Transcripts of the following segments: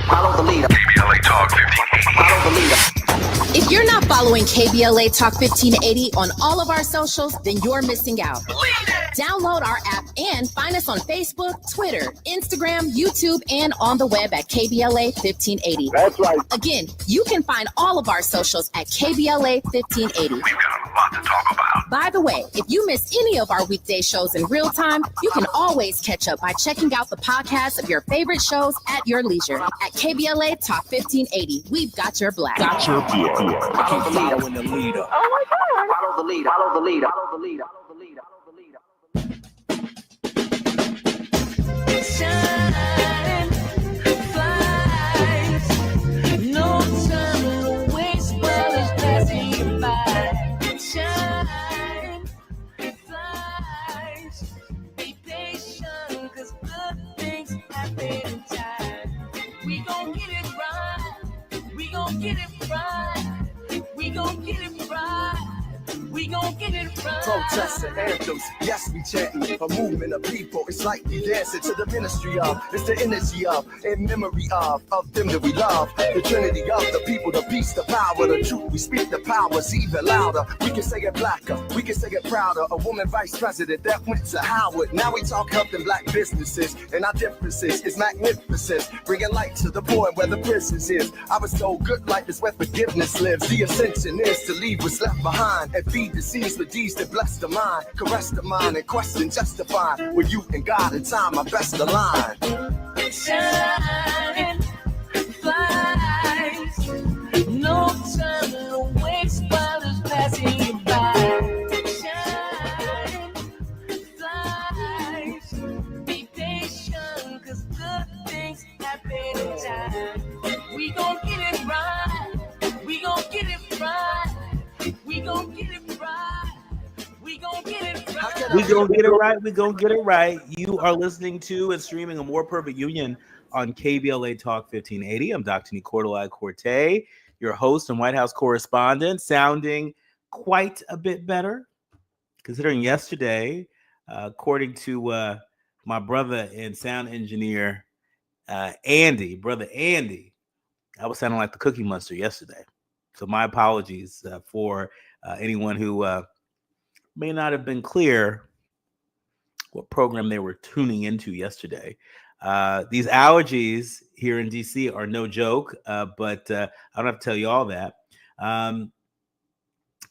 Follow the leader. KBLA Talk 1580. Follow the leader. If you're not following KBLA Talk 1580 on all of our socials, then you're missing out. Download our app and find us on Facebook, Twitter, Instagram, YouTube, and on the web at KBLA 1580. That's right. Again, you can find all of our socials at KBLA 1580. We've got a lot to talk about. By the way, if you miss any of our weekday shows in real time, you can always catch up by checking out the podcast of your favorite shows at your leisure. At KBLA Talk 1580, we've got your black. Got your black. Follow the leader. Following the leader. Oh my God. Follow the leader. Follow the leader. Follow the leader. Follow the leader. Shine, flies, no time to waste while it's passing you by. Shine, flies, be patient, 'cause good things happen in time. We gon' get it right, we gon' get it right, we gon' get it right. We gon' get it right. Protests and anthems, yes, we chanting. A movement of people, it's like we dancing to the ministry of. It's the energy of, in memory of them that we love. The trinity of the people, the peace, the power, the truth. We speak the power's even louder. We can say it blacker, we can say it prouder. A woman vice president that went to Howard. Now we talk helping black businesses, and our differences is magnificent. Bringing light to the poor where the prisons is. I was told good life is where forgiveness lives. The ascension is to leave what's left behind and feed the seeds with deeds that bless the mind, caress the mind, and question justify. With you and God in time, I best align. Shine, flies, no time to waste while it's passing you by. Shine, flies, be patient, 'cause good things happen in time. We gon' get it right, we gon' get it right, we gon' get it right, we gon' get it right. We gonna get it right. We gonna get it right. You are listening to and streaming A More Perfect Union on KBLA Talk 1580. I'm Dr. Nii-Quartelai Quartey, your host and White House correspondent, sounding quite a bit better, considering yesterday, according to my brother and sound engineer, Andy, I was sounding like the Cookie Monster yesterday. So my apologies for anyone who may not have been clear what program they were tuning into yesterday. These allergies here in DC are no joke, but I don't have to tell you all that.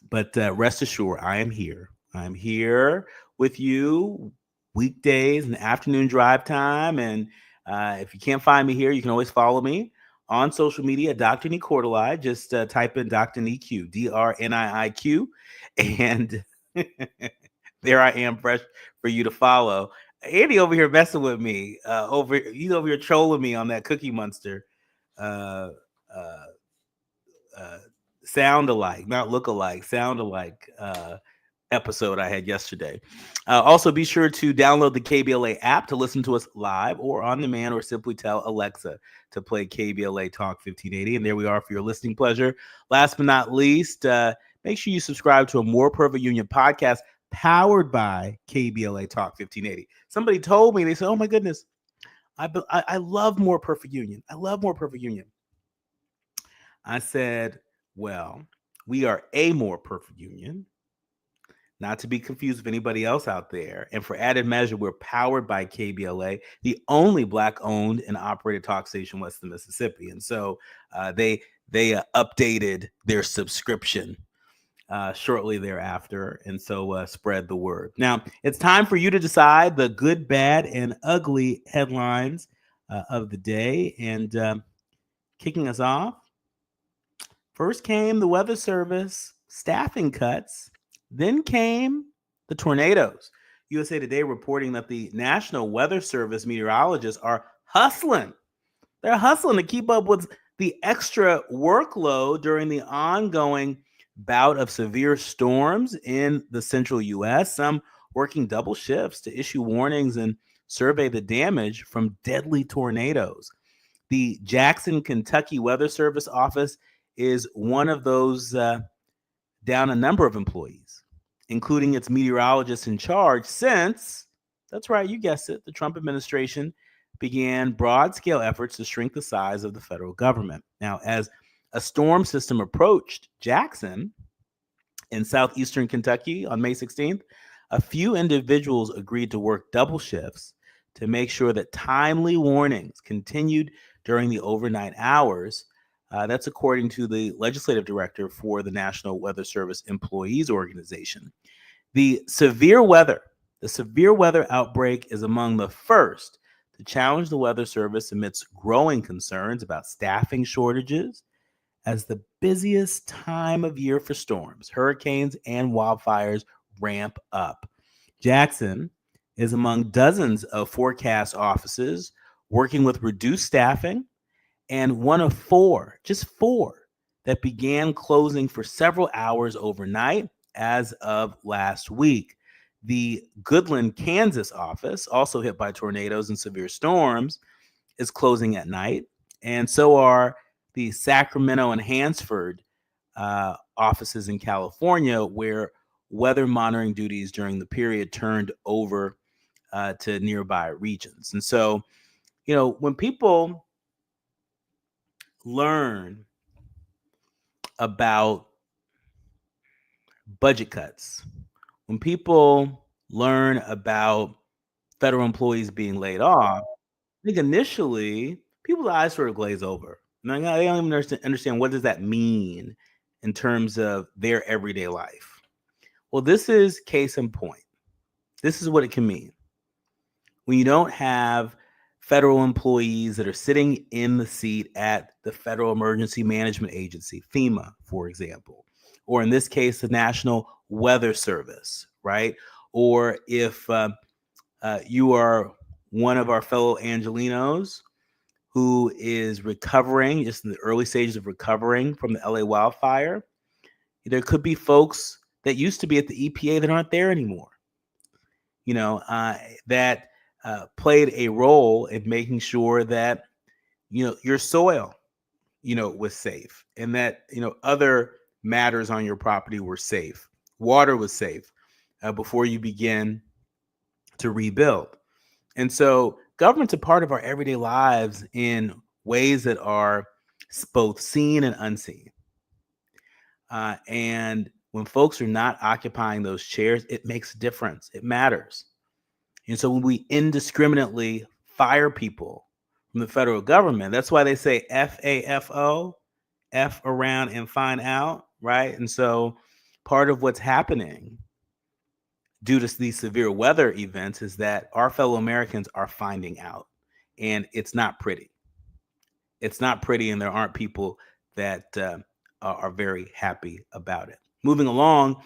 But rest assured, I am here. I'm here with you weekdays and afternoon drive time. And if you can't find me here, you can always follow me on social media, Dr. Nii-Quartelai. Just type in Dr. Nii-Q, DRNIIQ, and there I am, fresh for you to follow. Andy over here messing with me. He's over here trolling me on that Cookie Monster sound alike, not look alike, sound alike episode I had yesterday. Also, be sure to download the KBLA app to listen to us live or on demand, or simply tell Alexa to play KBLA Talk 1580. And there we are for your listening pleasure. Last but not least, make sure you subscribe to A More Perfect Union podcast powered by KBLA Talk 1580. Somebody told me, they said, oh my goodness, I love More Perfect Union. I love More Perfect Union. I said, well, we are a More Perfect Union, not to be confused with anybody else out there. And for added measure, we're powered by KBLA, the only Black-owned and operated talk station west of Mississippi. And so they updated their subscription shortly thereafter, and so spread the word. Now, it's time for you to decide the good, bad, and ugly headlines of the day. And kicking us off, first came the Weather Service staffing cuts. Then came the tornadoes. USA Today reporting that the National Weather Service meteorologists are hustling. They're hustling to keep up with the extra workload during the ongoing bout of severe storms in the central U.S., some working double shifts to issue warnings and survey the damage from deadly tornadoes. The Jackson, Kentucky Weather Service office is one of those down a number of employees, including its meteorologists in charge, since, that's right, you guessed it, the Trump administration began broad-scale efforts to shrink the size of the federal government. Now, as a storm system approached Jackson in southeastern Kentucky on May 16th, a few individuals agreed to work double shifts to make sure that timely warnings continued during the overnight hours. That's according to the legislative director for the National Weather Service Employees Organization. The severe weather outbreak is among the first to challenge the Weather Service amidst growing concerns about staffing shortages as the busiest time of year for storms, hurricanes, and wildfires ramp up. Jackson is among dozens of forecast offices working with reduced staffing, and one of just four, that began closing for several hours overnight as of last week. The Goodland, Kansas office, also hit by tornadoes and severe storms, is closing at night, and so are the Sacramento and Hansford offices in California, where weather monitoring duties during the period turned over to nearby regions. And so, when people learn about budget cuts, when people learn about federal employees being laid off, I think initially people's eyes sort of glaze over. They don't even understand what does that mean in terms of their everyday life. Well, this is case in point. This is what it can mean. When you don't have federal employees that are sitting in the seat at the Federal Emergency Management Agency, FEMA, for example, or in this case, the National Weather Service, right? Or if you are one of our fellow Angelenos who is recovering, just in the early stages of recovering from the LA wildfire, there could be folks that used to be at the EPA that aren't there anymore, that played a role in making sure that, your soil, was safe, and that, other matters on your property were safe. Water was safe before you begin to rebuild. And so government's a part of our everyday lives in ways that are both seen and unseen. And when folks are not occupying those chairs, it makes a difference. It matters. And so when we indiscriminately fire people from the federal government, that's why they say FAFO, F around and find out, right? And so part of what's happening due to these severe weather events is that our fellow Americans are finding out, and it's not pretty. It's not pretty, and there aren't people that are very happy about it. Moving along,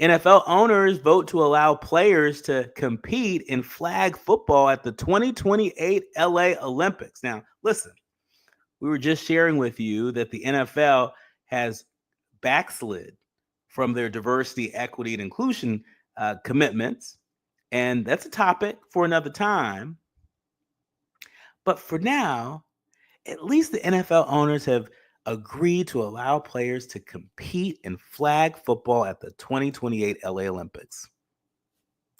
NFL owners vote to allow players to compete in flag football at the 2028 LA Olympics. Now, listen, we were just sharing with you that the NFL has backslid from their diversity, equity, and inclusion commitments. And that's a topic for another time. But for now, at least the NFL owners have agreed to allow players to compete in flag football at the 2028 LA Olympics.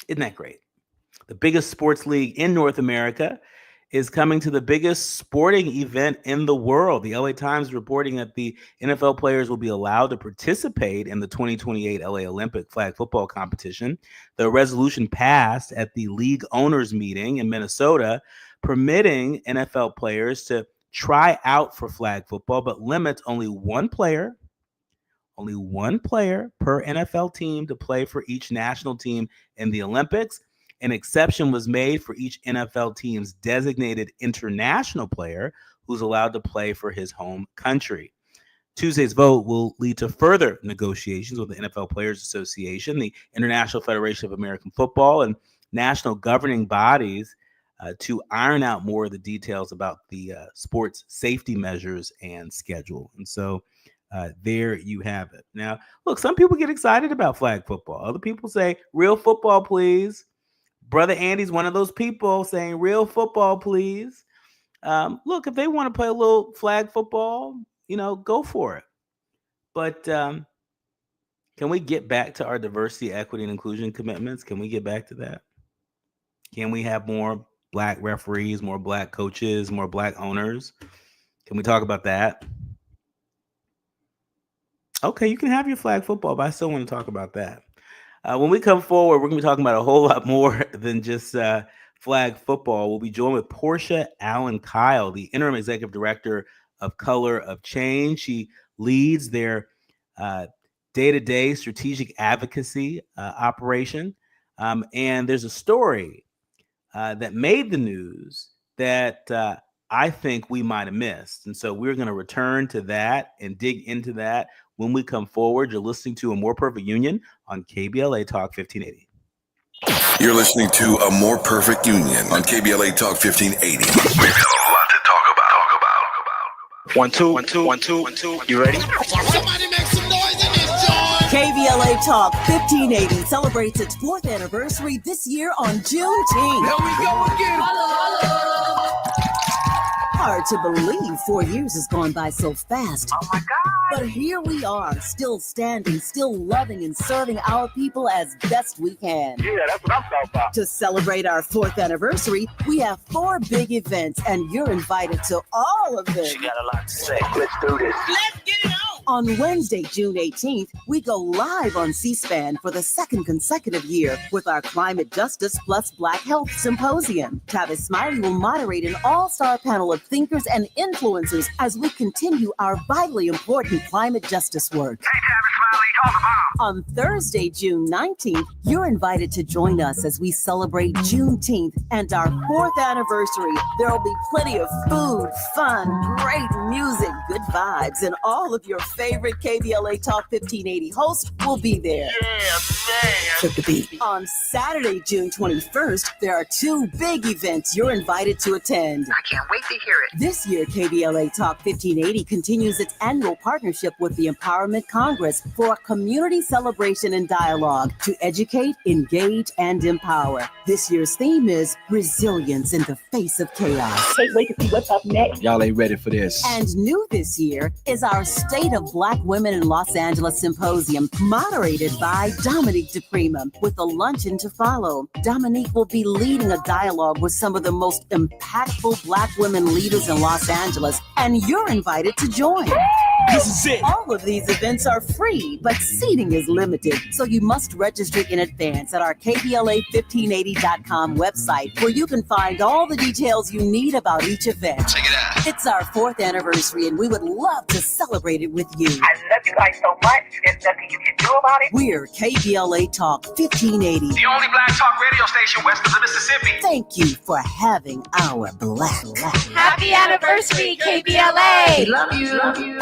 Isn't that great? The biggest sports league in North America is coming to the biggest sporting event in the world. The LA Times is reporting that the NFL players will be allowed to participate in the 2028 LA Olympic flag football competition. The resolution passed at the league owners meeting in Minnesota, permitting NFL players to try out for flag football, but limits only one player per NFL team to play for each national team in the Olympics. An exception was made for each NFL team's designated international player who's allowed to play for his home country. Tuesday's vote will lead to further negotiations with the NFL Players Association, the International Federation of American Football, and national governing bodies to iron out more of the details about the sports safety measures and schedule. And so there you have it. Now, look, some people get excited about flag football. Other people say, real football, please. Brother Andy's one of those people saying, real football, please. Look, if they want to play a little flag football, go for it. But can we get back to our diversity, equity, and inclusion commitments? Can we get back to that? Can we have more black referees, more black coaches, more black owners. Can we talk about that? Okay, you can have your flag football, but I still want to talk about that. When we come forward, we're going to be talking about a whole lot more than just flag football. We'll be joined with Portia Allen Kyle, the interim executive director of Color of Change. She leads their day-to-day strategic advocacy operation. And there's a story that made the news that I think we might have missed. And so we're going to return to that and dig into that when we come forward. You're listening to A More Perfect Union on KBLA Talk 1580. You're listening to A More Perfect Union on KBLA Talk 1580. We've got a lot to talk about. 1 2 1 2 1 2 1 2. You ready? Somebody make some noise in this joint. KBLA Talk 1580 celebrates its 4th anniversary this year on Juneteenth. Here we go again. Hard to believe 4 years has gone by so fast. Oh my God. But here we are, still standing, still loving and serving our people as best we can. Yeah, that's what I'm talking about. To celebrate our 4th anniversary, we have 4 big events, and you're invited to all of them. She got a lot to say. Let's do this. Let's get it on. On Wednesday, June 18th, we go live on C-SPAN for the 2nd consecutive year with our Climate Justice Plus Black Health Symposium. Tavis Smiley will moderate an all-star panel of thinkers and influencers as we continue our vitally important climate justice work. Hey, Tavis Smiley, talk about. On Thursday, June 19th, you're invited to join us as we celebrate Juneteenth and our 4th anniversary. There will be plenty of food, fun, great music, good vibes, and all of your favorite KBLA Talk 1580 hosts will be there. Yeah, man. Took the beat. On Saturday, June 21st, there are 2 big events you're invited to attend. I can't wait to hear it. This year, KBLA Talk 1580 continues its annual partnership with the Empowerment Congress for a community celebration and dialogue to educate, engage, and empower. This year's theme is resilience in the face of chaos. Can't wait to see what's up next. Y'all ain't ready for this. And new this year is our State of Black Women in Los Angeles Symposium, moderated by Dominique DePrima, with a luncheon to follow. Dominique will be leading a dialogue with some of the most impactful Black women leaders in Los Angeles, and you're invited to join. This is it. All of these events are free, but seating is limited, so you must register in advance at our KBLA1580.com website, where you can find all the details you need about each event. Check it out. It's our 4th anniversary, and we would love to celebrate it with you. I love you guys so much. There's nothing you can do about it. We're KBLA Talk 1580. The only black talk radio station west of the Mississippi. Thank you for having our black. Happy anniversary, KBLA. Love you. Love you.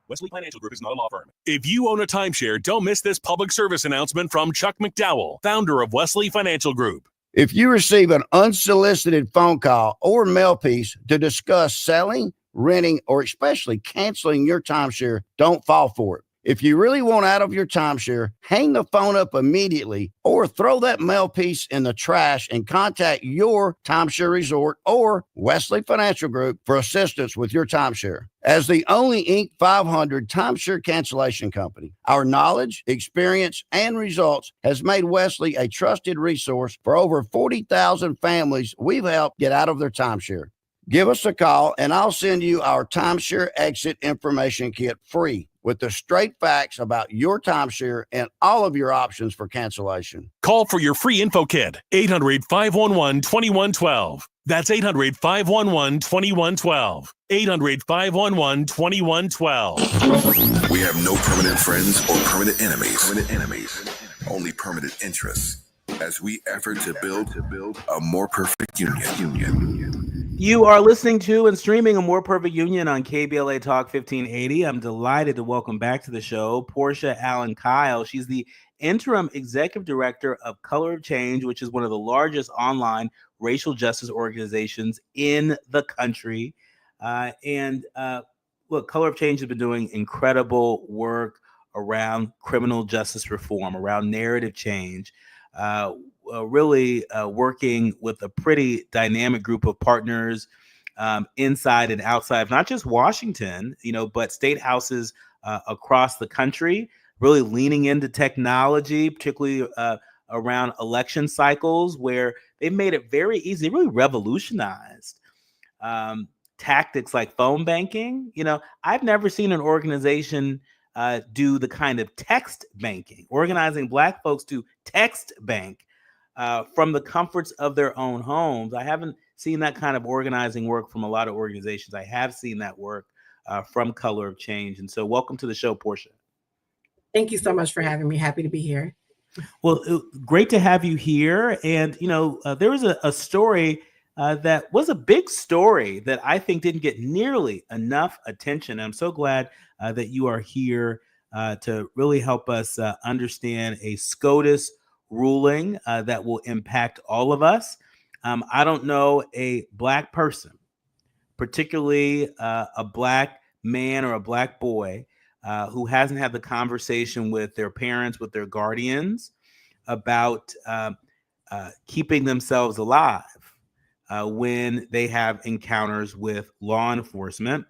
Wesley Financial Group is not a law firm. If you own a timeshare, don't miss this public service announcement from Chuck McDowell, founder of Wesley Financial Group. If you receive an unsolicited phone call or mail piece to discuss selling, renting, or especially canceling your timeshare, don't fall for it. If you really want out of your timeshare, hang the phone up immediately or throw that mail piece in the trash and contact your timeshare resort or Wesley Financial Group for assistance with your timeshare. As the only Inc. 500 timeshare cancellation company, our knowledge, experience, and results has made Wesley a trusted resource for over 40,000 families we've helped get out of their timeshare. Give us a call and I'll send you our timeshare exit information kit free with the straight facts about your timeshare and all of your options for cancellation. Call for your free info kit, 800-511-2112. That's 800-511-2112. 800-511-2112. We have no permanent friends or permanent enemies. Only permanent interests. As we effort to build a more perfect union. You are listening to and streaming A More Perfect Union on KBLA Talk 1580. I'm delighted to welcome back to the show Portia Allen Kyle. She's the interim executive director of Color of Change, which is one of the largest online racial justice organizations in the country. Look, Color of Change has been doing incredible work around criminal justice reform, around narrative change. Really working with a pretty dynamic group of partners inside and outside of not just Washington, but state houses across the country, really leaning into technology, particularly around election cycles where they've made it very easy. They really revolutionized tactics like phone banking. I've never seen an organization do the kind of text banking, organizing Black folks to text bank from the comforts of their own homes. I haven't seen that kind of organizing work from a lot of organizations. I have seen that work from Color of Change. And so welcome to the show, Portia. Thank you so much for having me. Happy to be here. Well, great to have you here. And, there was a story that was a big story that I think didn't get nearly enough attention. I'm so glad that you are here to really help us understand a SCOTUS ruling that will impact all of us. I don't know a Black person, particularly a Black man or a Black boy, who hasn't had the conversation with their parents, with their guardians about keeping themselves alive when they have encounters with law enforcement.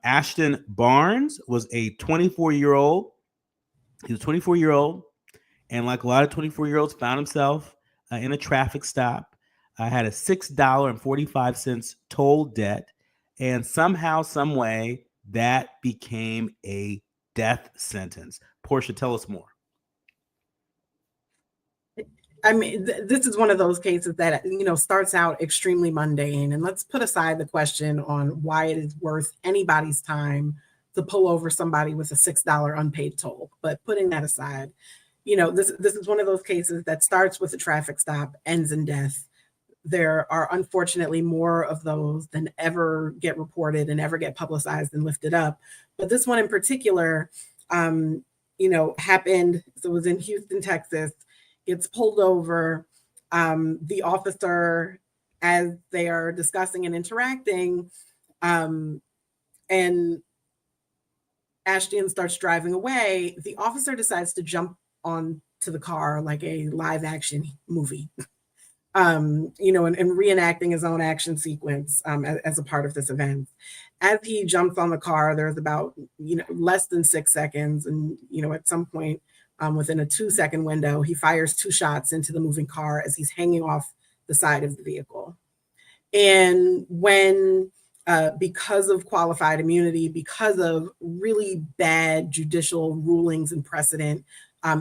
Ashton Barnes was a 24-year-old. He was 24-year-old, and like a lot of 24-year-olds, found himself in a traffic stop, had a $6.45 toll debt, and somehow, some way, that became a death sentence. Portia, tell us more. I mean, this is one of those cases that, starts out extremely mundane. And let's put aside the question on why it is worth anybody's time to pull over somebody with a $6 unpaid toll. But putting that aside, this is one of those cases that starts with a traffic stop, ends in death. There are unfortunately more of those than ever get reported and ever get publicized and lifted up. But this one in particular, happened. So it was in Houston, Texas. Gets pulled over. The officer, as they are discussing and interacting, and Ashton starts driving away, the officer decides to jump onto the car like a live action movie. And reenacting his own action sequence as a part of this event. As he jumps on the car, there's about, less than 6 seconds. And, at some point within a 2-second window, he fires 2 shots into the moving car as he's hanging off the side of the vehicle. And when, because of qualified immunity, because of really bad judicial rulings and precedent,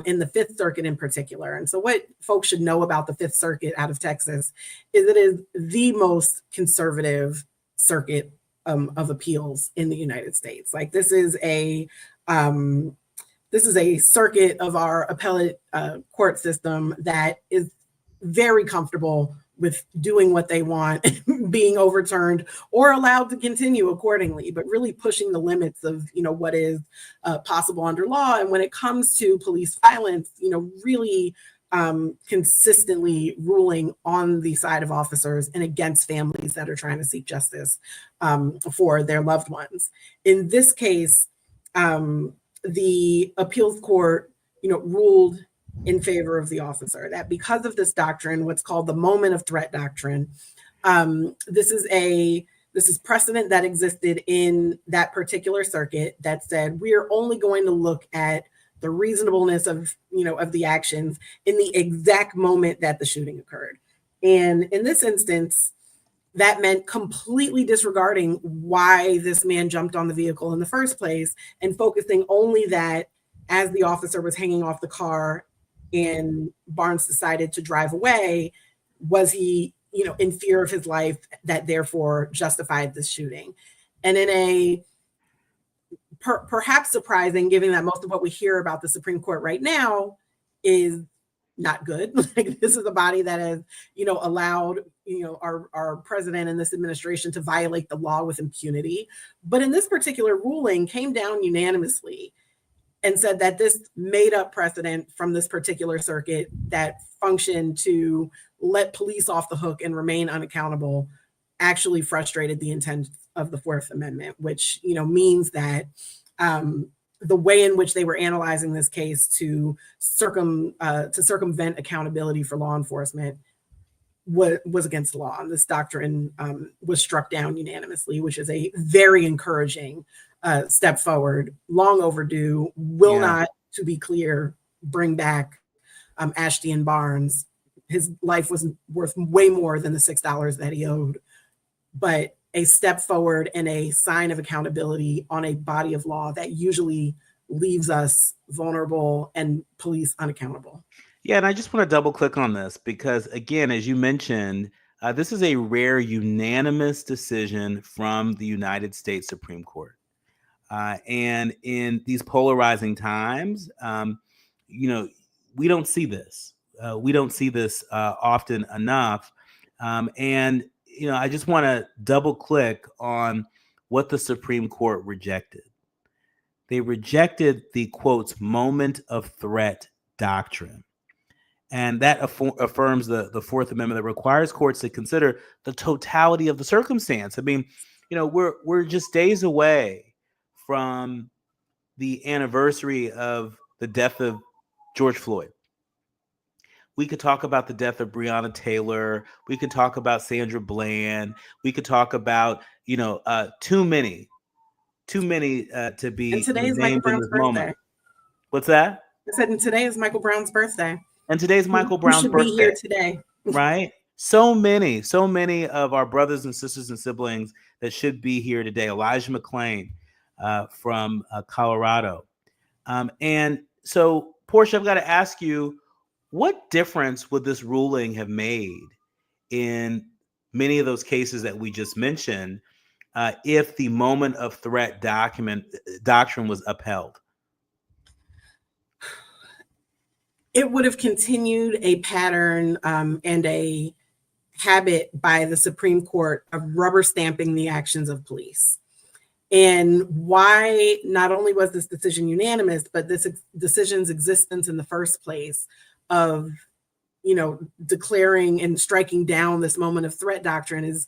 in the Fifth Circuit in particular. And so what folks should know about the Fifth Circuit out of Texas is it is the most conservative circuit of appeals in the United States. Like this is a circuit of our appellate court system that is very comfortable with doing what they want, being overturned or allowed to continue accordingly, but really pushing the limits of, what is possible under law. And when it comes to police violence, really consistently ruling on the side of officers and against families that are trying to seek justice for their loved ones. In this case, the appeals court, ruled in favor of the officer, that because of this doctrine, what's called the moment of threat doctrine, this is precedent that existed in that particular circuit that said we're only going to look at the reasonableness of the actions in the exact moment that the shooting occurred. And in this instance, that meant completely disregarding why this man jumped on the vehicle in the first place and focusing only that as the officer was hanging off the car and Barnes decided to drive away, was he, in fear of his life that therefore justified this shooting? And in a perhaps surprising, given that most of what we hear about the Supreme Court right now is not good. Like this is a body that has, allowed, our president and this administration to violate the law with impunity. But in this particular ruling came down unanimously and said that this made up precedent from this particular circuit that functioned to let police off the hook and remain unaccountable actually frustrated the intent of the Fourth Amendment, which, means that the way in which they were analyzing this case to circumvent accountability for law enforcement was against the law. And this doctrine was struck down unanimously, which is a very encouraging step forward, long overdue, will not, to be clear, bring back Ashton and Barnes. His life was worth way more than the $6 that he owed. But a step forward and a sign of accountability on a body of law that usually leaves us vulnerable and police unaccountable. Yeah, and I just want to double click on this because, again, as you mentioned, this is a rare unanimous decision from the United States Supreme Court. And in these polarizing times, we don't see this. We don't see this often enough. And I just want to double click on what the Supreme Court rejected. They rejected the, quotes, moment of threat doctrine. And that affirms the Fourth Amendment that requires courts to consider the totality of the circumstance. I mean, we're just days away from the anniversary of the death of George Floyd. We could talk about the death of Breonna Taylor. We could talk about Sandra Bland. We could talk about, too many to be And today is Michael named in Brown's this birthday. moment. What's that? I said, and today is Michael Brown's birthday. And today's Michael Brown's should birthday. Be here today. Right? So many of our brothers and sisters and siblings that should be here today. Elijah McClain from Colorado. And so, Portia, I've got to ask you, what difference would this ruling have made in many of those cases that we just mentioned if the moment of threat doctrine was upheld? It would have continued a pattern and a habit by the Supreme Court of rubber stamping the actions of police. And why not only was this decision unanimous, but this decision's existence in the first place of, declaring and striking down this moment of threat doctrine is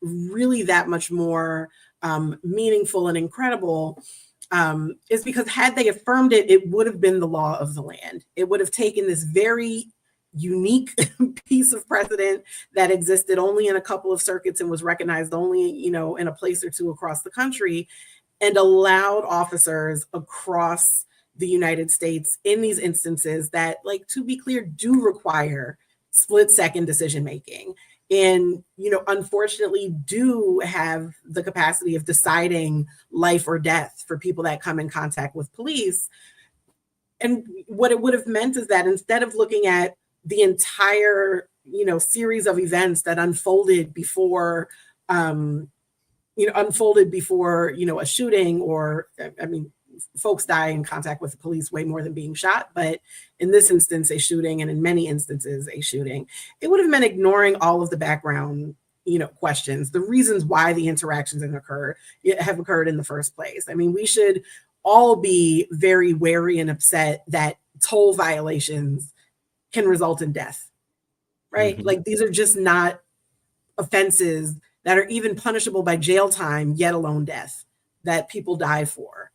really that much more meaningful and incredible. Is because had they affirmed it, it would have been the law of the land. It would have taken this very unique piece of precedent that existed only in a couple of circuits and was recognized only, in a place or two across the country, and allowed officers across the United States in these instances that, to be clear, do require split-second decision-making. And, unfortunately do have the capacity of deciding life or death for people that come in contact with police. And what it would have meant is that instead of looking at the entire, series of events that unfolded before, a shooting, or, folks die in contact with the police way more than being shot, but in this instance, a shooting, and in many instances, a shooting, it would have meant ignoring all of the background, questions, the reasons why the interactions have occurred in the first place. We should all be very wary and upset that toll violations can result in death, right? Mm-hmm. These are just not offenses that are even punishable by jail time, yet alone death, that people die for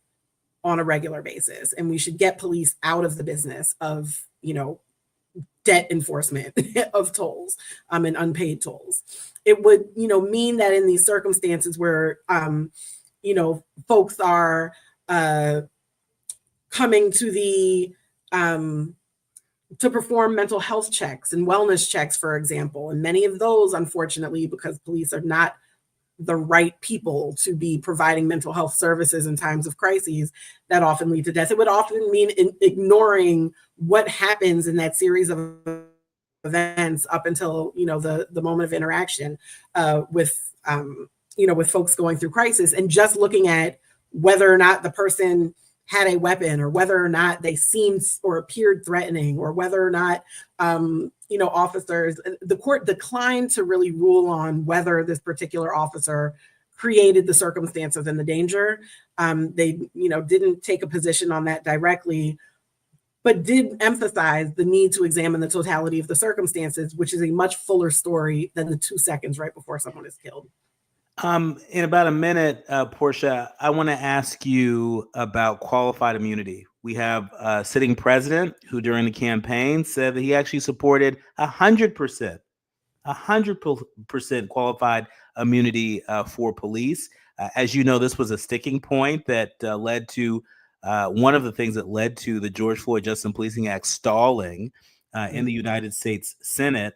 on a regular basis. And we should get police out of the business of, debt enforcement of tolls and unpaid tolls. It would, mean that in these circumstances where, folks are coming to the, to perform mental health checks and wellness checks, for example, and many of those, unfortunately, because police are not the right people to be providing mental health services in times of crises that often lead to death. It would often mean ignoring what happens in that series of events up until, the moment of interaction with folks going through crisis, and just looking at whether or not the person had a weapon, or whether or not they seemed or appeared threatening, or whether or not, officers, the court declined to really rule on whether this particular officer created the circumstances and the danger. They, didn't take a position on that directly, but did emphasize the need to examine the totality of the circumstances, which is a much fuller story than the 2 seconds right before someone is killed. In about a minute, Portia, I want to ask you about qualified immunity. We have a sitting president who during the campaign said that he actually supported 100% qualified immunity for police. As you know, this was a sticking point that led to one of the things that led to the George Floyd Justice and Policing Act stalling in the United States Senate.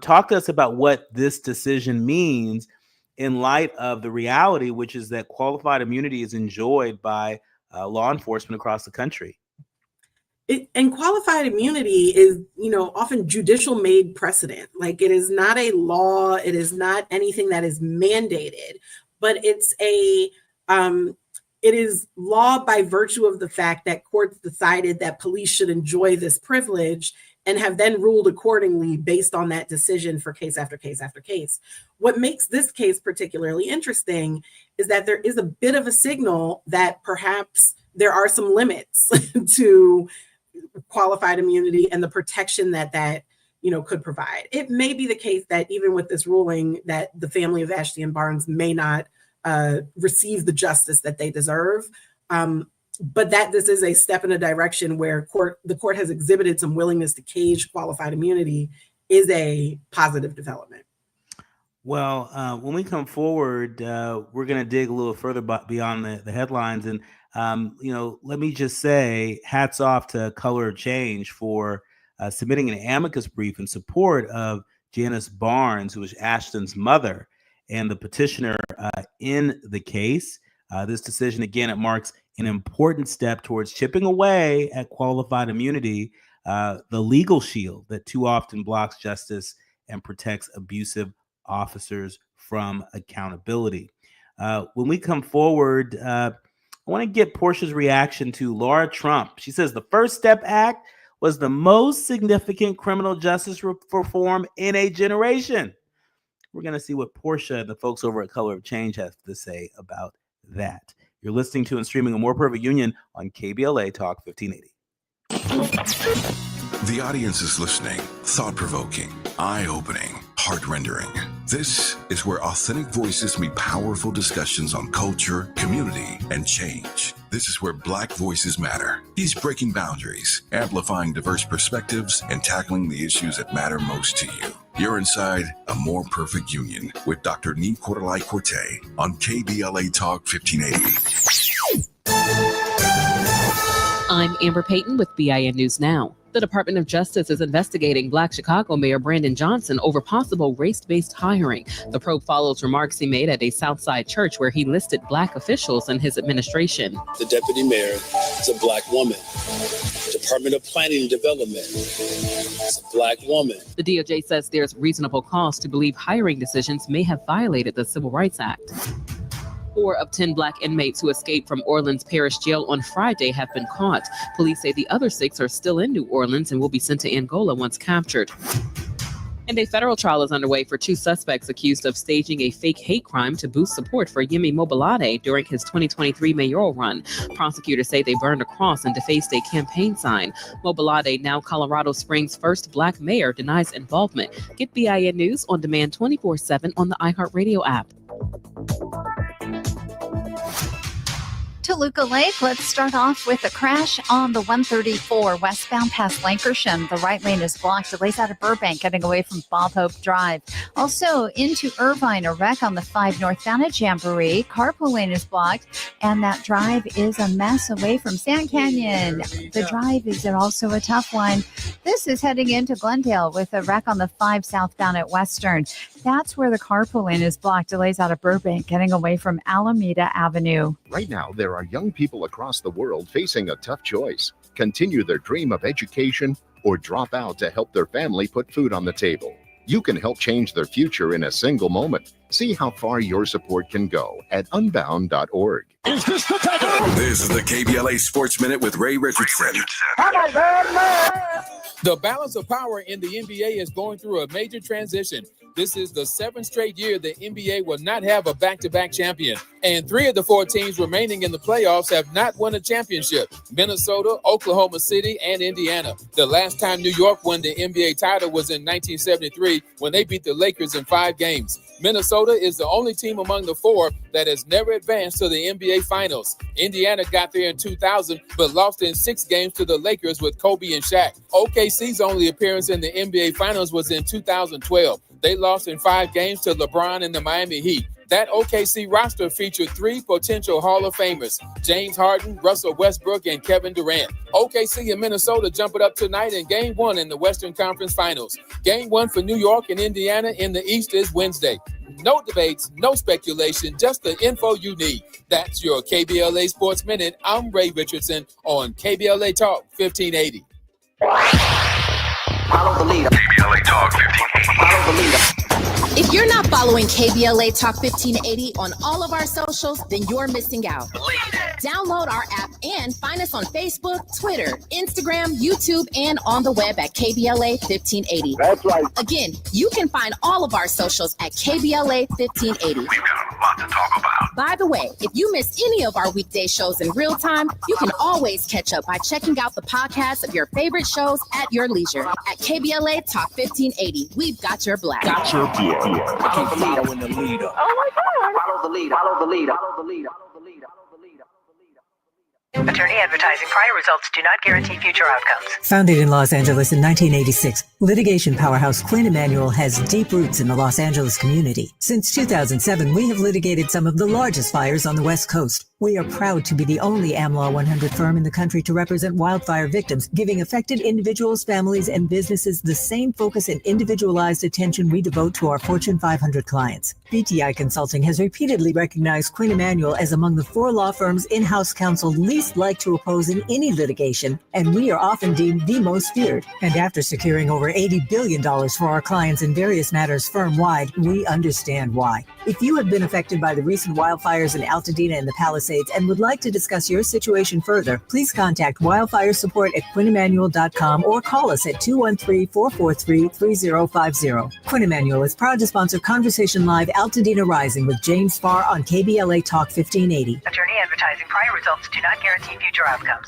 Talk to us about what this decision means in light of the reality, which is that qualified immunity is enjoyed by law enforcement across the country. And qualified immunity is, often judicial made precedent. Like, it is not a law. It is not anything that is mandated, but it is law by virtue of the fact that courts decided that police should enjoy this privilege and have then ruled accordingly based on that decision for case after case after case. What makes this case particularly interesting is that there is a bit of a signal that perhaps there are some limits to qualified immunity and the protection that could provide. It may be the case that even with this ruling that the family of Ashley and Barnes may not receive the justice that they deserve. But that this is a step in a direction where the court has exhibited some willingness to cage qualified immunity is a positive development. Well, when we come forward, we're going to dig a little further beyond the headlines. And, let me just say hats off to Color of Change for submitting an amicus brief in support of Janice Barnes, who was Ashton's mother and the petitioner in the case. This decision, again, it marks an important step towards chipping away at qualified immunity, the legal shield that too often blocks justice and protects abusive officers from accountability. When we come forward, I want to get Portia's reaction to Laura Trump. She says the First Step Act was the most significant criminal justice reform in a generation. We're going to see what Portia and the folks over at Color of Change have to say about that. You're listening to and streaming A More Perfect Union on KBLA Talk 1580. The audience is listening, thought-provoking, eye-opening, heart-rendering. This is where authentic voices meet powerful discussions on culture, community, and change. This is where Black voices matter. He's breaking boundaries, amplifying diverse perspectives, and tackling the issues that matter most to you. You're inside A More Perfect Union with Dr. Nii-Quartelai Quartey on KBLA Talk 1580. I'm Amber Payton with BIN News Now. The Department of Justice is investigating Black Chicago Mayor Brandon Johnson over possible race-based hiring. The probe follows remarks he made at a Southside church where he listed Black officials in his administration. The deputy mayor is a Black woman. Department of Planning and Development is a Black woman. The DOJ says there's reasonable cause to believe hiring decisions may have violated the Civil Rights Act. 4 of 10 Black inmates who escaped from Orleans Parish Jail on Friday have been caught. Police say the other 6 are still in New Orleans and will be sent to Angola once captured. And a federal trial is underway for 2 suspects accused of staging a fake hate crime to boost support for Yemi Mobolade during his 2023 mayoral run. Prosecutors say they burned a cross and defaced a campaign sign. Mobolade, now Colorado Springs' first Black mayor, denies involvement. Get BIN News on demand 24/7 on the iHeartRadio app. Toluca Lake, let's start off with a crash on the 134 westbound past Lankershim. The right lane is blocked. Delays out of Burbank, getting away from Bob Hope Drive. Also into Irvine, a wreck on the 5 northbound at Jamboree. Carpool lane is blocked, and that drive is a mess away from Sand Canyon. The drive is also a tough one. This is heading into Glendale with a wreck on the 5 southbound at Western. That's where the carpool lane is blocked. Delays out of Burbank, getting away from Alameda Avenue. Right now, there are young people across the world facing a tough choice: continue their dream of education or drop out to help their family put food on the table. You can help change their future in a single moment. See how far your support can go at unbound.org. This is the KBLA Sports Minute with Ray Richardson. The balance of power in the NBA is going through a major transition. This is the 7th straight year the NBA will not have a back-to-back champion. And 3 of the 4 teams remaining in the playoffs have not won a championship: Minnesota, Oklahoma City, and Indiana. The last time New York won the NBA title was in 1973 when they beat the Lakers in 5 games. Minnesota is the only team among the 4 that has never advanced to the NBA Finals. Indiana got there in 2000, but lost in 6 games to the Lakers with Kobe and Shaq. OKC's only appearance in the NBA Finals was in 2012. They lost in 5 games to LeBron and the Miami Heat. That OKC roster featured 3 potential Hall of Famers: James Harden, Russell Westbrook, and Kevin Durant. OKC and Minnesota jump it up tonight in Game 1 in the Western Conference Finals. Game 1 for New York and Indiana in the East is Wednesday. No debates, no speculation, just the info you need. That's your KBLA Sports Minute. I'm Ray Richardson on KBLA Talk 1580. Follow the leader. KBLA Talk 1580. Follow the leader. If you're not following KBLA Talk 1580 on all of our socials, then you're missing out. Download our app and find us on Facebook, Twitter, Instagram, YouTube, and on the web at KBLA 1580. That's right. Again, you can find all of our socials at KBLA 1580. We've got a lot to talk about. By the way, if you miss any of our weekday shows in real time, you can always catch up by checking out the podcast of your favorite shows at your leisure. At KBLA Talk 1580, we've got your black. Follow the leader. Following the leader. Oh my God. Follow the leader. Follow the leader. Follow the leader. Attorney advertising prior results do not guarantee future outcomes. Founded in Los Angeles in 1986, litigation powerhouse Quinn Emanuel has deep roots in the Los Angeles community. Since 2007, we have litigated some of the largest fires on the West Coast. We are proud to be the only AmLaw 100 firm in the country to represent wildfire victims, giving affected individuals, families, and businesses the same focus and individualized attention we devote to our Fortune 500 clients. BTI Consulting has repeatedly recognized Quinn Emanuel as among the 4 law firms in-house counsel least liked to oppose in any litigation, and we are often deemed the most feared. And after securing over $80 billion for our clients in various matters firm-wide, we understand why. If you have been affected by the recent wildfires in Altadena and the Palisades and would like to discuss your situation further, please contact wildfire support at QuinnEmanuel.com or call us at 213-443-3050. Quinn Emanuel is proud to sponsor Conversation Live Altadena Rising with James Farr on KBLA Talk 1580. Attorney advertising prior results do not guarantee future outcomes.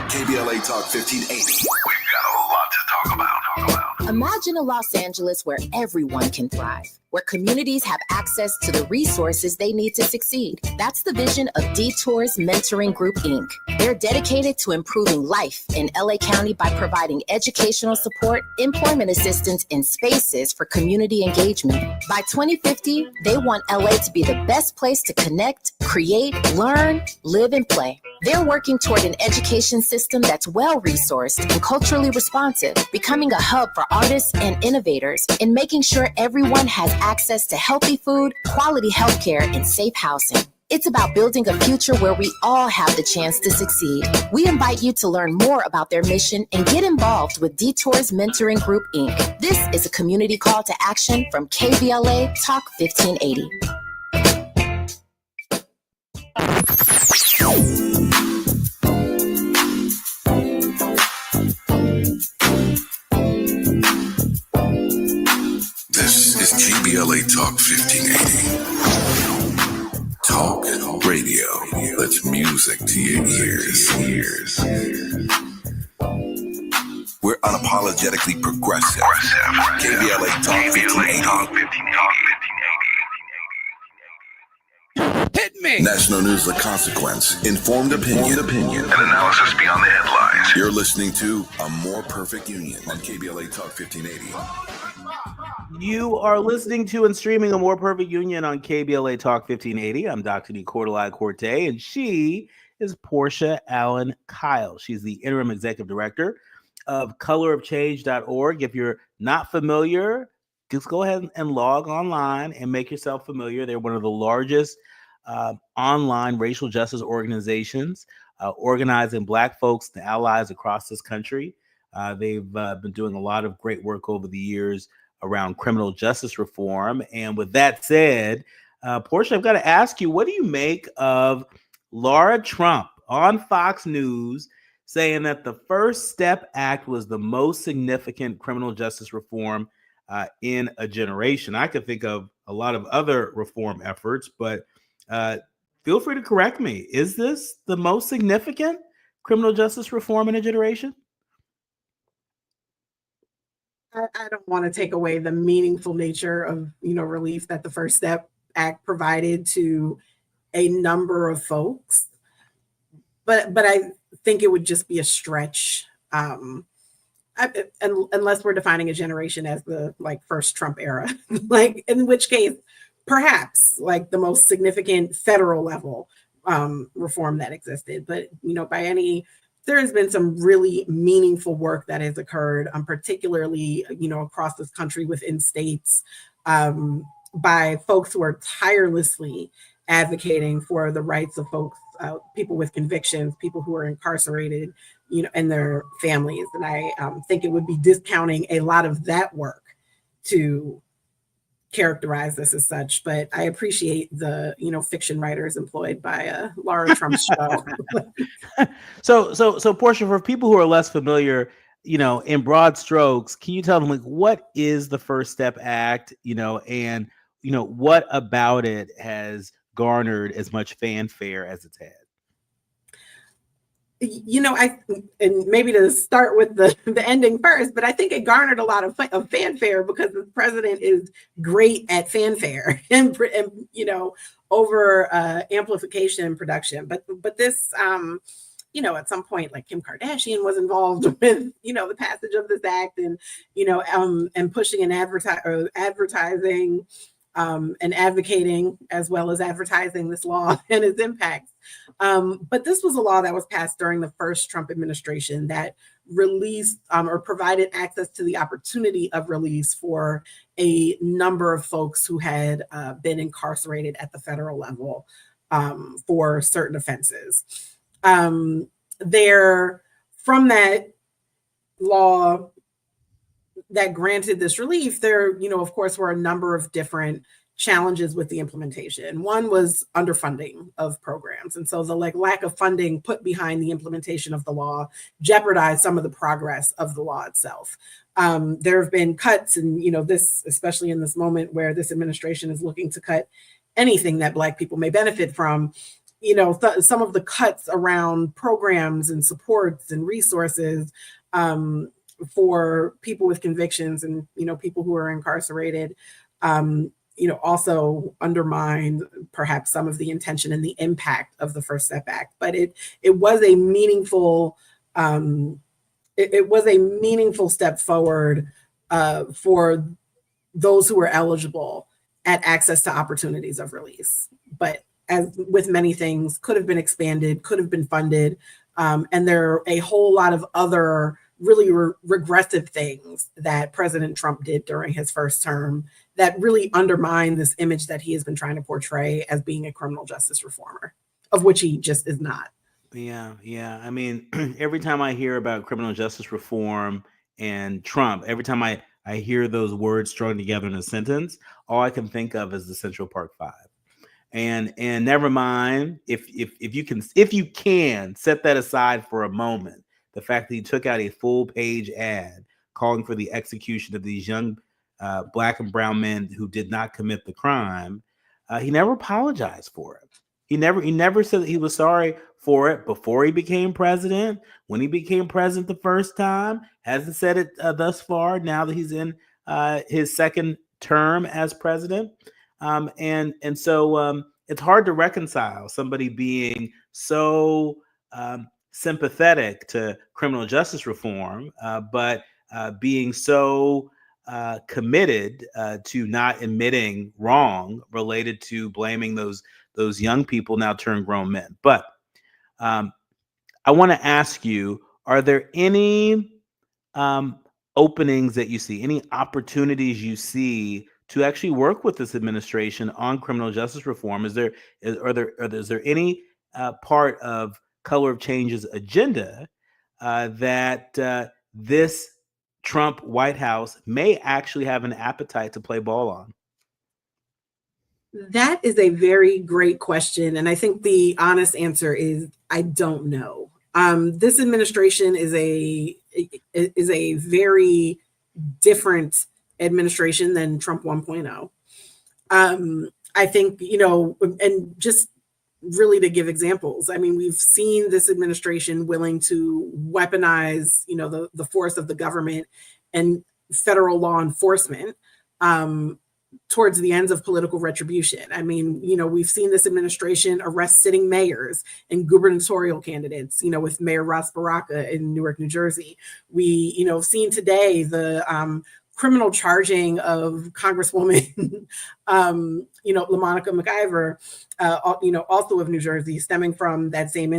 KBLA Talk 1580. We've got a lot to talk about. Imagine a Los Angeles where everyone can thrive, where communities have access to the resources they need to succeed. That's the vision of Detours Mentoring Group, Inc. They're dedicated to improving life in LA County by providing educational support, employment assistance, and spaces for community engagement. By 2050, they want LA to be the best place to connect, create, learn, live, and play. They're working toward an education system that's well-resourced and culturally responsive, becoming a hub for artists and innovators, and making sure everyone has access to healthy food, quality healthcare, and safe housing. It's about building a future where we all have the chance to succeed. We invite you to learn more about their mission and get involved with Detours Mentoring Group, Inc. This is a community call to action from KBLA Talk 1580. This is KBLA Talk 1580. Talk radio. That's music to your ears. We're unapologetically progressive. KBLA Talk 1580. Hit me. National news of consequence, informed opinion, and analysis beyond the headlines. You're listening to A More Perfect Union on KBLA Talk 1580. You are listening to and streaming A More Perfect Union on KBLA Talk 1580. I'm Dr. Nii-Quartelai Quartey, and she is Portia Allen Kyle. She's the interim executive director of colorofchange.org. If you're not familiar, just go ahead and log online and make yourself familiar. They're one of the largest online racial justice organizations organizing Black folks and allies across this country. They've been doing a lot of great work over the years around criminal justice reform. And with that said, Portia, I've got to ask you, what do you make of Laura Trump on Fox News saying that the First Step Act was the most significant criminal justice reform in a generation? I could think of a lot of other reform efforts, but feel free to correct me. Is this the most significant criminal justice reform in a generation? I don't want to take away the meaningful nature of, relief that the First Step Act provided to a number of folks, but I think it would just be a stretch, unless we're defining a generation as the first Trump era, in which case perhaps like the most significant federal level reform that existed. But, there has been some really meaningful work that has occurred, particularly, across this country within states, by folks who are tirelessly advocating for the rights of folks, people with convictions, people who are incarcerated, and their families. And I think it would be discounting a lot of that work to characterize this as such, but I appreciate the fiction writers employed by Laura Trump's show. So Portia, for people who are less familiar, in broad strokes, can you tell them like what is the First Step Act, and what about it has garnered as much fanfare as it's had? And maybe to start with the ending first, but I think it garnered a lot of fanfare because the president is great at fanfare and over amplification and production. But this, at some point, like Kim Kardashian was involved with, the passage of this act and pushing and advertising and advocating as well as advertising this law and its impacts. But this was a law that was passed during the first Trump administration that released or provided access to the opportunity of release for a number of folks who had been incarcerated at the federal level for certain offenses. From that law that granted this relief, there, of course, were a number of different challenges with the implementation. One was underfunding of programs. And so the lack of funding put behind the implementation of the law jeopardized some of the progress of the law itself. There have been cuts, and this, especially in this moment where this administration is looking to cut anything that Black people may benefit from, some of the cuts around programs and supports and resources for people with convictions and people who are incarcerated also undermined perhaps some of the intention and the impact of the First Step Act. But it was a meaningful step forward for those who were eligible at access to opportunities of release. But as with many things, could have been expanded, could have been funded, and there are a whole lot of other really regressive things that President Trump did during his first term that really undermine this image that he has been trying to portray as being a criminal justice reformer, of which he just is not. Yeah. I mean, every time I hear about criminal justice reform and Trump, every time I hear those words strung together in a sentence, all I can think of is the Central Park Five. And never mind if you can set that aside for a moment, the fact that he took out a full page ad calling for the execution of these young Black and brown men who did not commit the crime. He never apologized for it. He never said that he was sorry for it before he became president. When he became president the first time, hasn't said it thus far. Now that he's in his second term as president, and so it's hard to reconcile somebody being so sympathetic to criminal justice reform, but being so committed to not admitting wrong related to blaming those young people now turned grown men. But I want to ask you, are there any openings that you see, any opportunities you see to actually work with this administration on criminal justice reform? Is there any part of Color of Change's agenda that this Trump White House may actually have an appetite to play ball on? That is a very great question. And I think the honest answer is I don't know. This administration is a very different administration than Trump 1.0. I think, and just really to give examples, I mean, we've seen this administration willing to weaponize, the force of the government and federal law enforcement towards the ends of political retribution. I mean, we've seen this administration arrest sitting mayors and gubernatorial candidates, with Mayor Ross Baraka in Newark, New Jersey. We, have seen today the criminal charging of Congresswoman, LaMonica McIver, also of New Jersey, stemming from that same,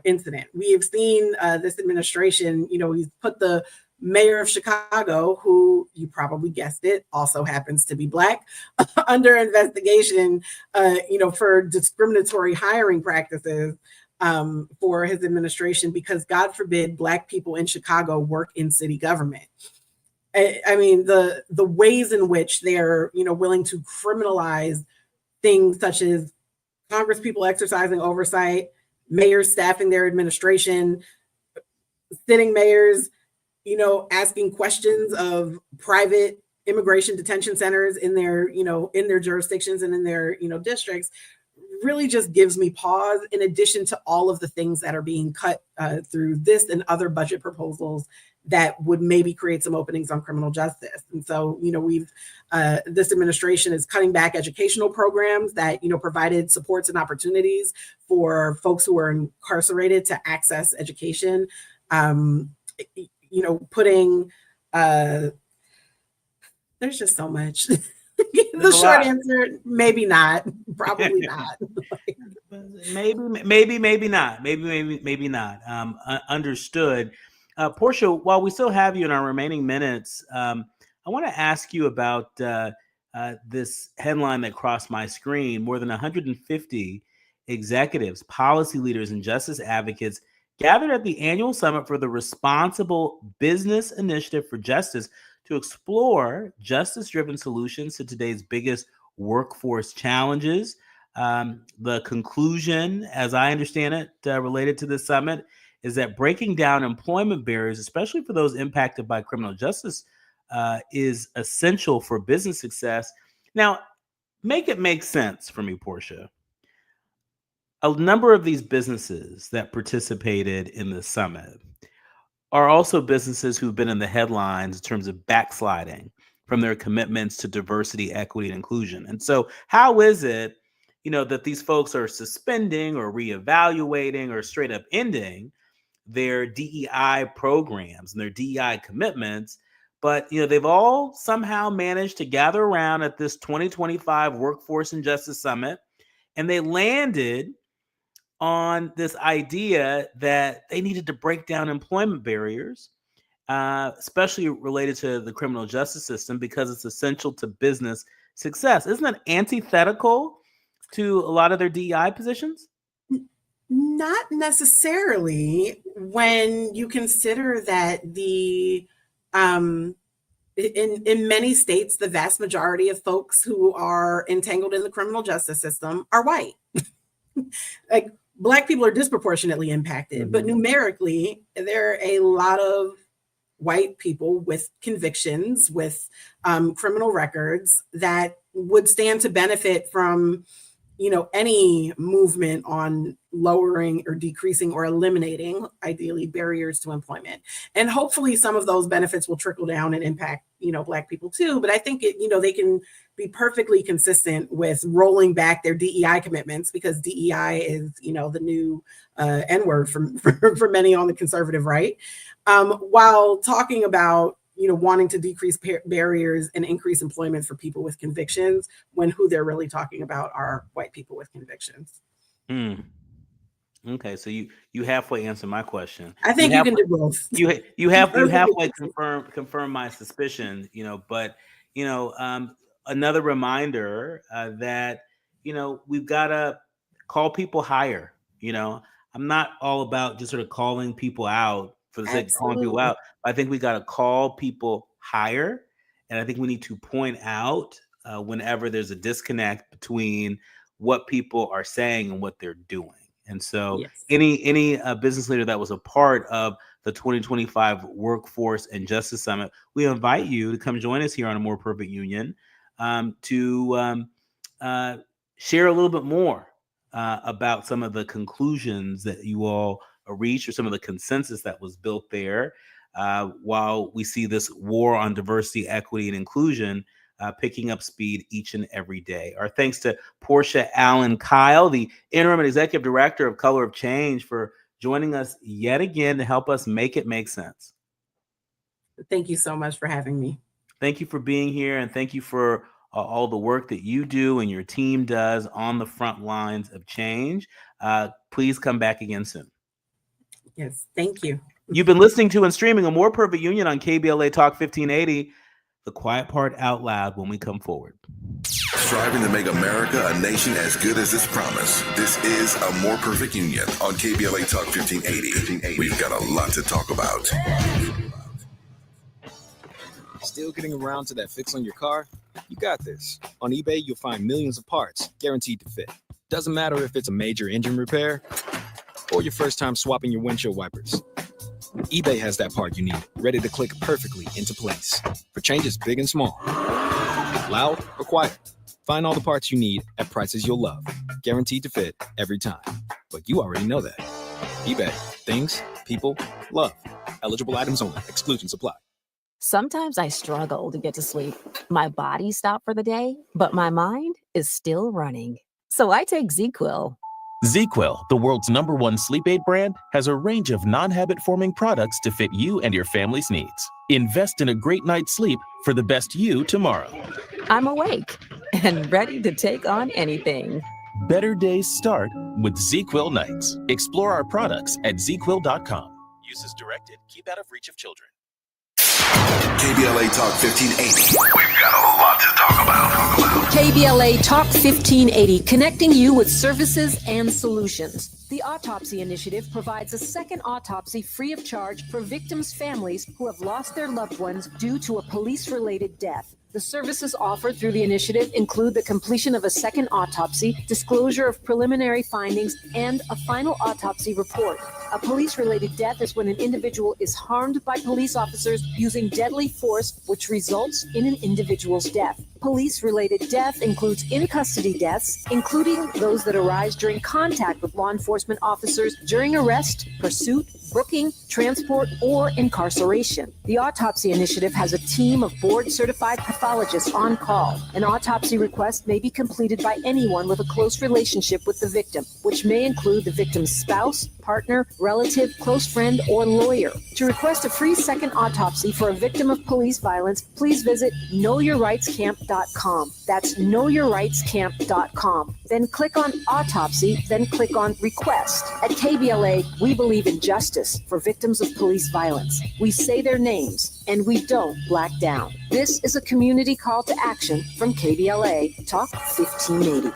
incident. We have seen this administration, he's put the mayor of Chicago, who you probably guessed it, also happens to be Black, under investigation, for discriminatory hiring practices for his administration, because God forbid Black people in Chicago work in city government. I mean, the ways in which they're, willing to criminalize things such as Congress people exercising oversight, mayors staffing their administration, sitting mayors, asking questions of private immigration detention centers in their, in their jurisdictions and in their, districts, really just gives me pause, in addition to all of the things that are being cut through this and other budget proposals that would maybe create some openings on criminal justice. And so, this administration is cutting back educational programs that, provided supports and opportunities for folks who are incarcerated to access education. Putting, there's just so much. The short answer, maybe not, probably not. maybe not. Maybe not. Understood. Portia, while we still have you in our remaining minutes, I want to ask you about this headline that crossed my screen. More than 150 executives, policy leaders, and justice advocates gathered at the annual summit for the Responsible Business Initiative for Justice to explore justice-driven solutions to today's biggest workforce challenges. The conclusion, as I understand it, related to the summit, is that breaking down employment barriers, especially for those impacted by criminal justice, is essential for business success. Now, make it make sense for me, Portia. A number of these businesses that participated in the summit are also businesses who've been in the headlines in terms of backsliding from their commitments to diversity, equity, and inclusion. And so how is it, that these folks are suspending or reevaluating or straight up ending their DEI programs and their DEI commitments, but they've all somehow managed to gather around at this 2025 Workforce and Justice Summit, and they landed on this idea that they needed to break down employment barriers, especially related to the criminal justice system, because it's essential to business success. Isn't that antithetical to a lot of their DEI positions? Not necessarily, when you consider that in many states, the vast majority of folks who are entangled in the criminal justice system are white. Like, Black people are disproportionately impacted, but numerically, there are a lot of white people with convictions, with criminal records, that would stand to benefit from, any movement on lowering or decreasing or eliminating, ideally, barriers to employment. And hopefully some of those benefits will trickle down and impact, Black people too. But I think they can be perfectly consistent with rolling back their DEI commitments, because DEI is, the new N-word for many on the conservative right, while talking about, wanting to decrease barriers and increase employment for people with convictions, when who they're really talking about are white people with convictions. Okay, so you halfway answer my question. I think you can do both. You halfway confirm my suspicion. But another reminder that we've got to call people higher. I'm not all about just sort of calling people out for the sake of calling people out. I think we got to call people higher, and I think we need to point out whenever there's a disconnect between what people are saying and what they're doing. And so any business leader that was a part of the 2025 Workforce and Justice Summit, we invite you to come join us here on A More Perfect Union to share a little bit more about some of the conclusions that you all reached, or some of the consensus that was built there, while we see this war on diversity, equity, and inclusion picking up speed each and every day. Our thanks to Portia Allen Kyle, the Interim and Executive Director of Color of Change, for joining us yet again to help us make it make sense. Thank you so much for having me. Thank you for being here, and thank you for all the work that you do and your team does on the front lines of change. Please come back again soon. Yes, thank you. You've been listening to and streaming A More Perfect Union on KBLA Talk 1580. The quiet part out loud when we come forward. Striving to make America a nation as good as its promise. This is A More Perfect Union on KBLA Talk 1580. We've got a lot to talk about. Still getting around to that fix on your car? You got this. On eBay, you'll find millions of parts guaranteed to fit. Doesn't matter if it's a major engine repair or your first time swapping your windshield wipers. eBay has that part you need, ready to click perfectly into place for changes big and small, loud or quiet. Find all the parts you need at prices you'll love, guaranteed to fit every time. But you already know that. eBay, things, people, love. Eligible items only. Exclusions apply. Sometimes I struggle to get to sleep. My body stopped for the day, but my mind is still running. So I take ZQuil. ZQuil, the world's #1 sleep aid brand, has a range of non-habit-forming products to fit you and your family's needs. Invest in a great night's sleep for the best you tomorrow. I'm awake and ready to take on anything. Better days start with ZQuil nights. Explore our products at ZQuil.com. Use as directed. Keep out of reach of children. KBLA Talk 1580. We've got a lot to talk about. KBLA Talk 1580, connecting you with services and solutions. The Autopsy Initiative provides a second autopsy free of charge for victims' families who have lost their loved ones due to a police-related death. The services offered through the initiative include the completion of a second autopsy, disclosure of preliminary findings, and a final autopsy report. A police-related death is when an individual is harmed by police officers using deadly force, which results in an individual's death. Police-related death includes in-custody deaths, including those that arise during contact with law enforcement officers during arrest, pursuit, booking, transport, or incarceration. The Autopsy Initiative has a team of board-certified pathologists on call. An autopsy request may be completed by anyone with a close relationship with the victim, which may include the victim's spouse, partner, relative, close friend, or lawyer. To request a free second autopsy for a victim of police violence, please visit knowyourrightscamp.com. That's knowyourrightscamp.com. Then click on Autopsy, then click on Request. At KBLA, we believe in justice for victims of police violence. We say their names, and we don't black down. This is a community call to action from KBLA Talk 1580.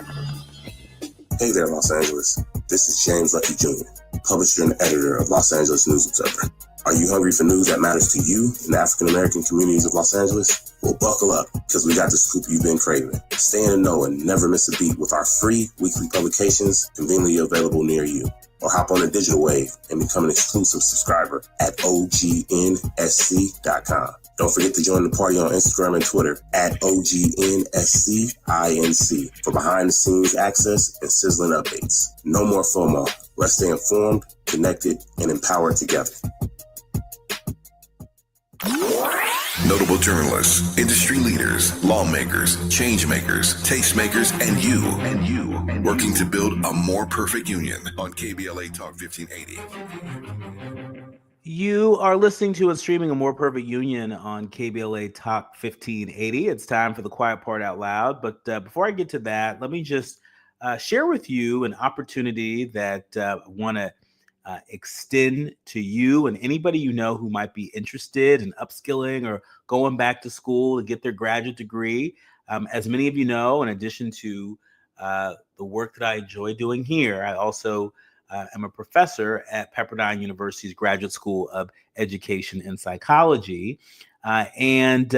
Hey there, Los Angeles. This is James Lucky Jr., publisher and editor of Los Angeles News Observer. Are you hungry for news that matters to you in the African-American communities of Los Angeles? Well, buckle up, because we got the scoop you've been craving. Stay in the know and never miss a beat with our free weekly publications conveniently available near you. Or hop on the digital wave and become an exclusive subscriber at OGNSC.com. Don't forget to join the party on Instagram and Twitter at OGNSCINC for behind-the-scenes access and sizzling updates. No more FOMO. Let's stay informed, connected, and empowered together. Notable journalists, industry leaders, lawmakers, change makers, tastemakers, and you, working to build a more perfect union on KBLA Talk 1580. You are listening to and streaming A More Perfect Union on KBLA Talk 1580. It's time for the quiet part out loud. But before I get to that, let me just share with you an opportunity that I want to extend to you and anybody you know who might be interested in upskilling or going back to school to get their graduate degree. As many of you know, in addition to the work that I enjoy doing here, I also am a professor at Pepperdine University's Graduate School of Education and Psychology. And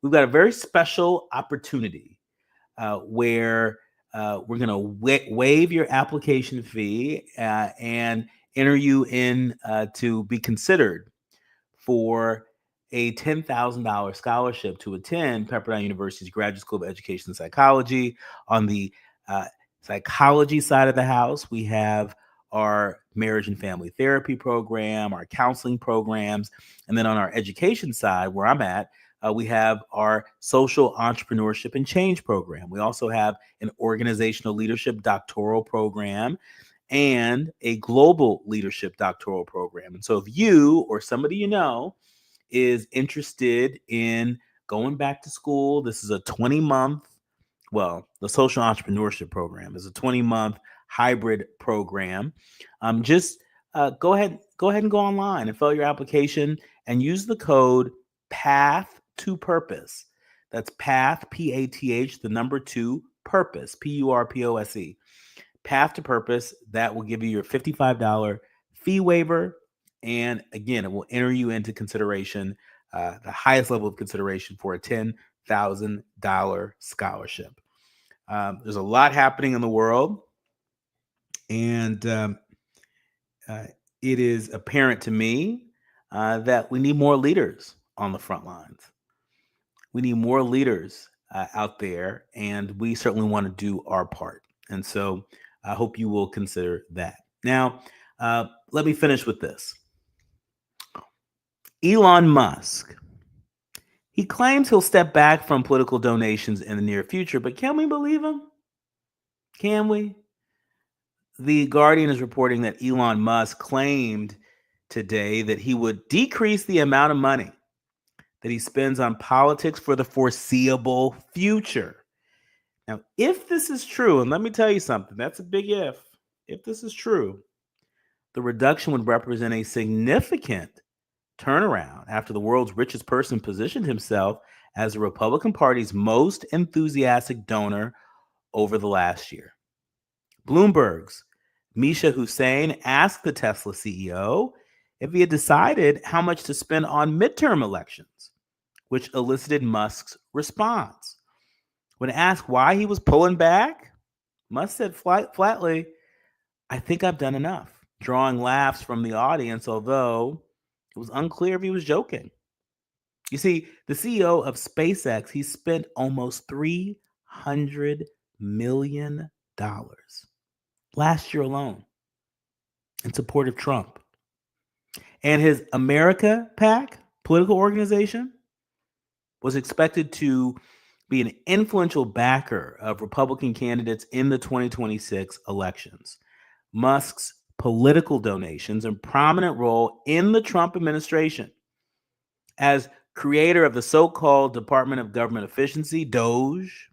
we've got a very special opportunity where we're going to waive your application fee and enter you in to be considered for a $10,000 scholarship to attend Pepperdine University's Graduate School of Education and Psychology. On the psychology side of the house, we have our marriage and family therapy program, our counseling programs, and then on our education side, where I'm at, we have our social entrepreneurship and change program. We also have an organizational leadership doctoral program and a global leadership doctoral program. And so if you or somebody you know is interested in going back to school. This is a 20-month, well, the social entrepreneurship program is a 20-month hybrid program. Just go ahead and go online and fill out your application and use the code PATH to Purpose. That's PATH, PATH, the number 2, Purpose, PURPOSE. PATH to Purpose. That will give you your $55 fee waiver. And again, it will enter you into consideration, the highest level of consideration for a $10,000 scholarship. There's a lot happening in the world. And it is apparent to me that we need more leaders on the front lines. We need more leaders out there, and we certainly want to do our part. And so I hope you will consider that. Now, let me finish with this. Elon Musk. He claims he'll step back from political donations in the near future, but can we believe him? Can we? The Guardian is reporting that Elon Musk claimed today that he would decrease the amount of money that he spends on politics for the foreseeable future. Now, if this is true, and let me tell you something, that's a big if. If this is true, the reduction would represent a significant turnaround after the world's richest person positioned himself as the Republican Party's most enthusiastic donor over the last year. Bloomberg's Misha Hussein asked the Tesla CEO if he had decided how much to spend on midterm elections, which elicited Musk's response. When asked why he was pulling back, Musk said flatly, "I think I've done enough," drawing laughs from the audience, although it was unclear if he was joking. You see, the CEO of SpaceX, he spent almost $300 million last year alone in support of Trump. And his America PAC political organization was expected to be an influential backer of Republican candidates in the 2026 elections. Musk's political donations and prominent role in the Trump administration as creator of the so-called Department of Government Efficiency, DOGE,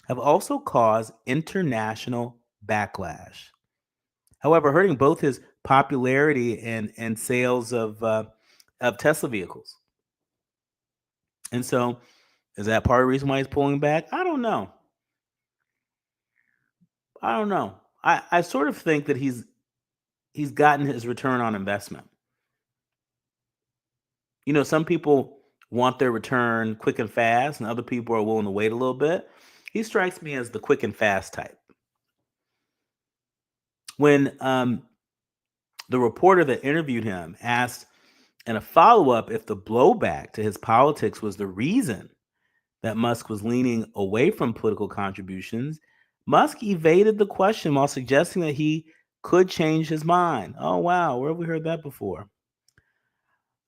have also caused international backlash. However, hurting both his popularity and sales of Tesla vehicles. And so, is that part of the reason why he's pulling back? I don't know. I sort of think that he's gotten his return on investment. You know, some people want their return quick and fast, and other people are willing to wait a little bit. He strikes me as the quick and fast type. When the reporter that interviewed him asked in a follow-up if the blowback to his politics was the reason that Musk was leaning away from political contributions, Musk evaded the question while suggesting that he could change his mind. Oh, wow. Where have we heard that before?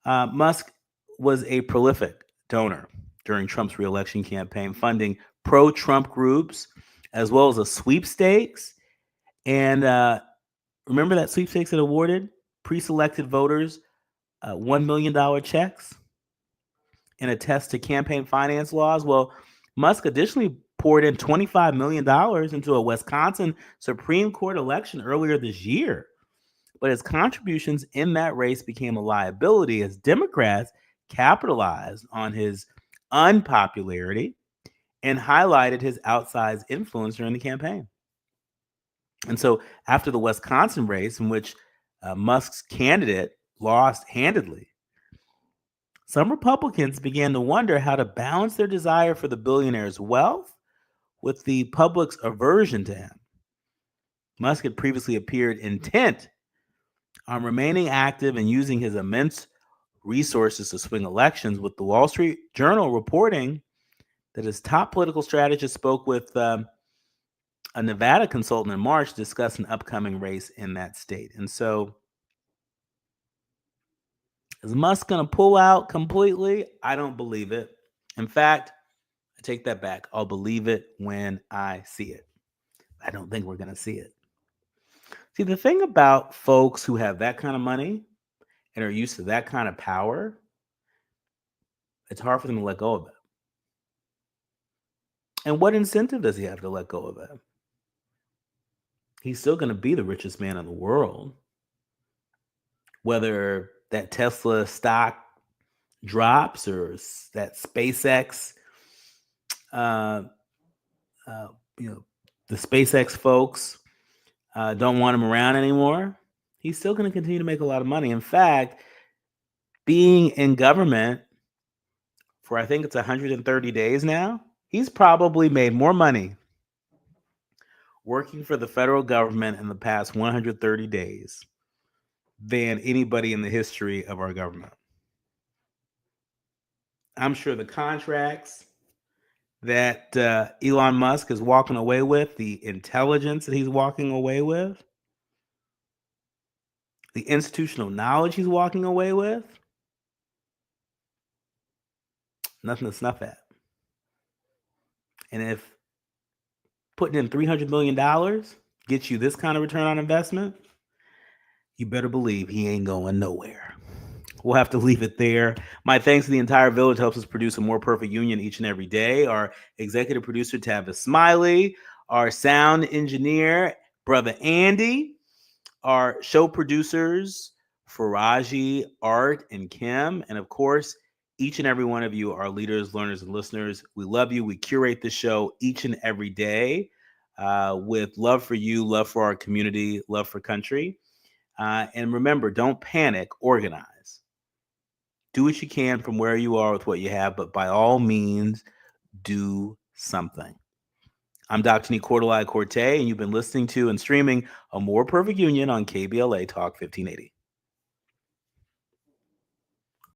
Musk was a prolific donor during Trump's reelection campaign, funding pro-Trump groups, as well as a sweepstakes. And remember that sweepstakes that awarded pre-selected voters $1 million checks in a test to campaign finance laws? Well, Musk additionally poured in $25 million into a Wisconsin Supreme Court election earlier this year. But his contributions in that race became a liability as Democrats capitalized on his unpopularity and highlighted his outsized influence during the campaign. And so after the Wisconsin race, in which Musk's candidate lost handedly, some Republicans began to wonder how to balance their desire for the billionaire's wealth with the public's aversion to him. Musk had previously appeared intent on remaining active and using his immense resources to swing elections, with the Wall Street Journal reporting that his top political strategist spoke with a Nevada consultant in March to discuss an upcoming race in that state. And so, is Musk going to pull out completely? I don't believe it. In fact, I take that back. I'll believe it when I see it. I don't think we're going to see it. See, the thing about folks who have that kind of money and are used to that kind of power It's hard for them to let go of it. And what incentive does he have to let go of it? He's still going to be the richest man in the world. Whether that Tesla stock drops or that SpaceX, the SpaceX folks don't want him around anymore, he's still going to continue to make a lot of money. In fact, being in government for, I think it's 130 days now, he's probably made more money working for the federal government in the past 130 days than anybody in the history of our government. I'm sure the contracts that Elon Musk is walking away with, the intelligence that he's walking away with, the institutional knowledge he's walking away with, nothing to snuff at. And if putting in $300 million gets you this kind of return on investment, you better believe he ain't going nowhere. We'll have to leave it there. My thanks to the entire village helps us produce a more perfect union each and every day. Our executive producer, Tavis Smiley, our sound engineer, Brother Andy, our show producers, Faraji, Art, and Kim, and of course, each and every one of you, our leaders, learners, and listeners. We love you. We curate the show each and every day with love for you, love for our community, love for country. And remember, don't panic, organize. Do what you can from where you are with what you have, but by all means, do something. I'm Dr. Nii-Quartelai Quartey, and you've been listening to and streaming A More Perfect Union on KBLA Talk 1580.